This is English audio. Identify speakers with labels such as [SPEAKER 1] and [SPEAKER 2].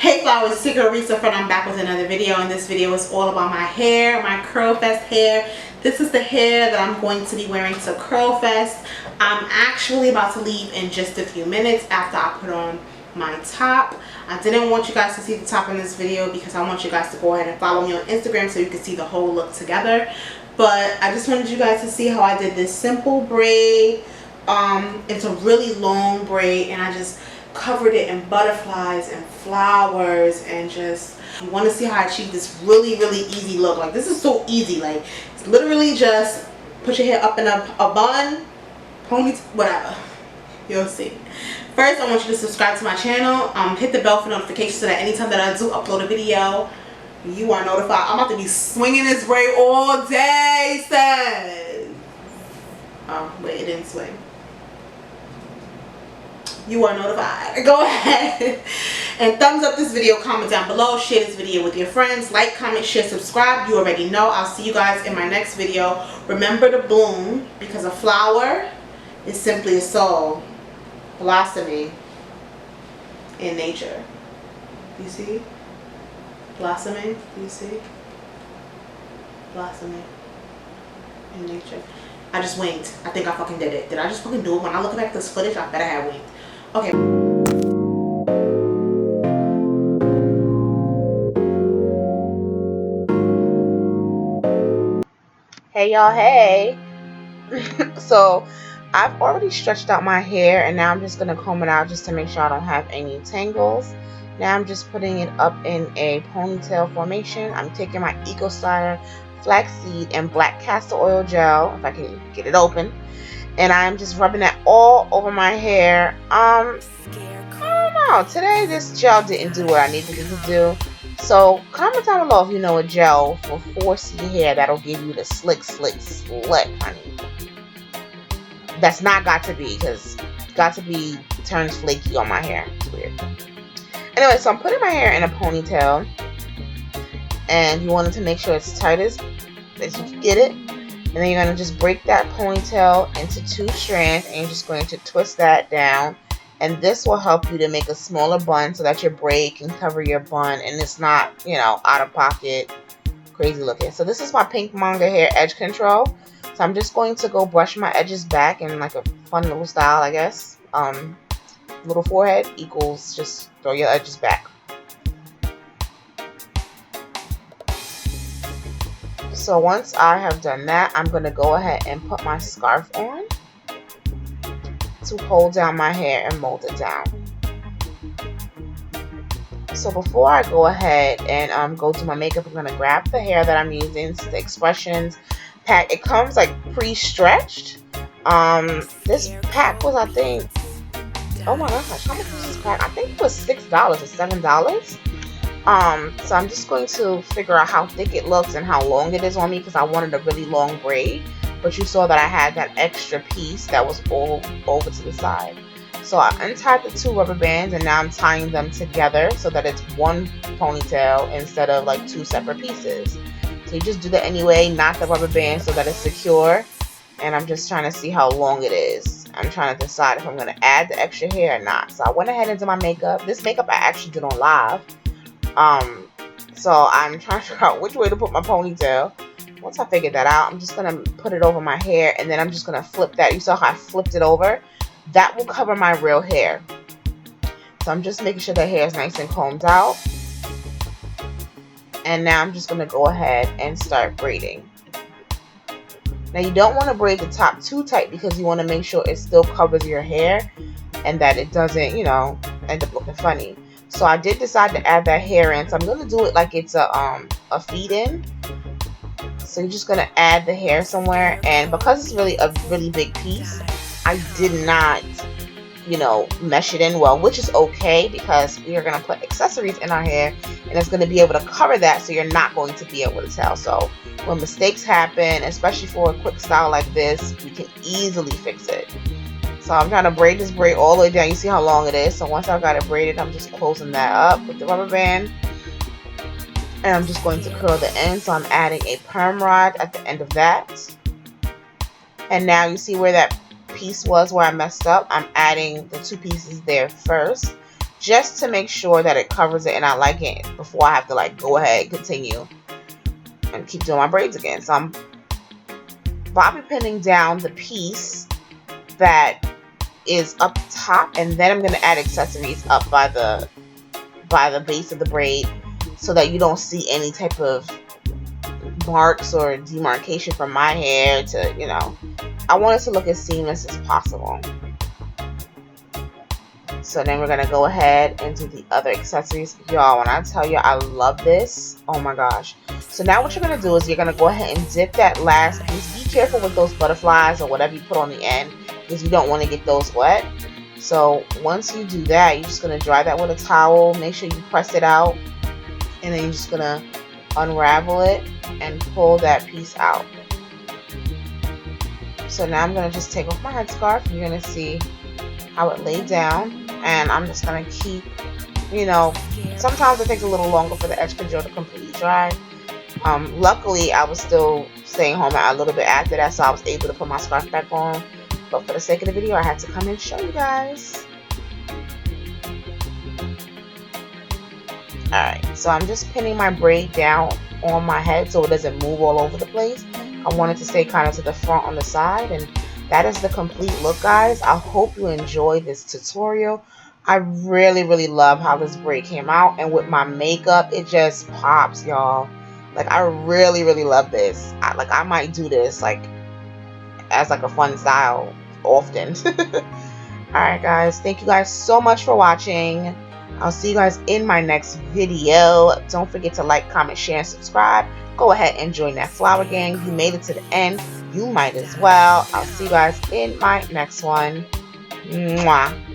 [SPEAKER 1] Hey flowers, it's your girl Reese LaFleur. I'm back with another video, and this video is all about my hair, my Curl Fest hair. This is the hair that I'm going to be wearing to Curl Fest. I'm actually about to leave in just a few minutes after I put on my top. I didn't want you guys to see the top in this video because I want you guys to go ahead and follow me on Instagram so you can see the whole look together. But I just wanted you guys to see how I did this simple braid. It's a really long braid, and I just covered it in butterflies and flowers, and just you want to see how I achieved this really easy look. Like, this is so easy. Like, it's literally just put your hair up in a bun, pony, whatever. You'll see. First, I want you to subscribe to my channel, hit the bell for notifications so that anytime that I do upload a video, you are notified. I'm about to be swinging this braid all day, says. Oh wait, it didn't swing. You are notified. Go ahead and thumbs up this video, comment down below, share this video with your friends, like, comment, share, subscribe. You already know. I'll see you guys in my next video. Remember to bloom, because a flower is simply a soul blossoming in nature. You see? Blossoming. You see? Blossoming in nature. I just winked. I think I fucking did it. Did I just fucking do it? When I look back at this footage, I bet I had winked. Okay. Hey y'all, hey. So I've already stretched out my hair, and now I'm just gonna comb it out just to make sure I don't have any tangles. Now I'm just putting it up in a ponytail formation. I'm taking my Eco Styler flaxseed and black castor oil gel, if I can get it open, and I'm just rubbing that all over my hair. I don't know, today this gel didn't do what I needed it to do. So comment down below if you know a gel for 4C hair that'll give you the slick, honey. That's not got to be, because got to be turns flaky on my hair. It's weird. Anyway, so I'm putting my hair in a ponytail, and you wanted to make sure it's tight as you can get it. And then you're going to just break that ponytail into 2 strands, and you're just going to twist that down. And this will help you to make a smaller bun so that your braid can cover your bun and it's not, you know, out of pocket, crazy looking. So this is my pink Manga hair edge control. So I'm just going to go brush my edges back in like a fun little style, I guess. Little forehead equals just throw your edges back. So once I have done that, I'm going to go ahead and put my scarf on to hold down my hair and mold it down. So before I go ahead and go do my makeup, I'm going to grab the hair that I'm using. It's the XPression pack. It comes like pre-stretched. This pack was, I think, oh my gosh, how much was this pack? I think it was $6 or $7. So I'm just going to figure out how thick it looks and how long it is on me, because I wanted a really long braid. But you saw that I had that extra piece that was all over to the side. So I untied the 2 rubber bands, and now I'm tying them together so that it's one ponytail instead of like 2 separate pieces. So you just do that anyway, knot the rubber band so that it's secure. And I'm just trying to see how long it is. I'm trying to decide if I'm going to add the extra hair or not. So I went ahead and did my makeup. This makeup I actually did on live. So I'm trying to figure out which way to put my ponytail. Once I figured that out, I'm just going to put it over my hair, and then I'm just going to flip that. You saw how I flipped it over? That will cover my real hair. So I'm just making sure the hair is nice and combed out. And now I'm just going to go ahead and start braiding. Now you don't want to braid the top too tight, because you want to make sure it still covers your hair and that it doesn't, you know, end up looking funny. So I did decide to add that hair in. So I'm going to do it like it's a feed-in. So you're just going to add the hair somewhere. And because it's really a really big piece, I did not, you know, mesh it in well, which is okay, because we are going to put accessories in our hair, and it's going to be able to cover that, so you're not going to be able to tell. So when mistakes happen, especially for a quick style like this, we can easily fix it. So I'm trying to braid this braid all the way down. You see how long it is. So once I've got it braided, I'm just closing that up with the rubber band. And I'm just going to curl the end. So I'm adding a perm rod at the end of that. And now you see where that piece was where I messed up. I'm adding the 2 pieces there first, just to make sure that it covers it and I like it before I have to like go ahead and continue and keep doing my braids again. So I'm bobby pinning down the piece that is up top, and then I'm going to add accessories up by the base of the braid so that you don't see any type of marks or demarcation from my hair to, you know, I want it to look as seamless as possible. So then we're gonna go ahead and do the other accessories. Y'all, when I tell you I love this, oh my gosh. So now what you're gonna do is you're gonna go ahead and dip that last piece. Be careful with those butterflies or whatever you put on the end, because you don't want to get those wet. So once you do that, you're just gonna dry that with a towel. Make sure you press it out, and then you're just gonna unravel it and pull that piece out. So now I'm gonna just take off my headscarf. You're gonna see how it laid down. And I'm just going to keep, you know, sometimes it takes a little longer for the XPression to completely dry. Luckily, I was still staying home a little bit after that, so I was able to put my scarf back on. But for the sake of the video, I had to come and show you guys. Alright, so I'm just pinning my braid down on my head so it doesn't move all over the place. I want it to stay kind of to the front on the side, and that is the complete look, guys. I hope you enjoyed this tutorial. I really love how this braid came out, and with my makeup, it just pops, y'all. Like, I really love this. I might do this like as like a fun style often. Alright guys, thank you guys so much for watching. I'll see you guys in my next video. Don't forget to like, comment, share, and subscribe. Go ahead and join that flower gang. You made it to the end, you might as well. I'll see you guys in my next one. Mwah.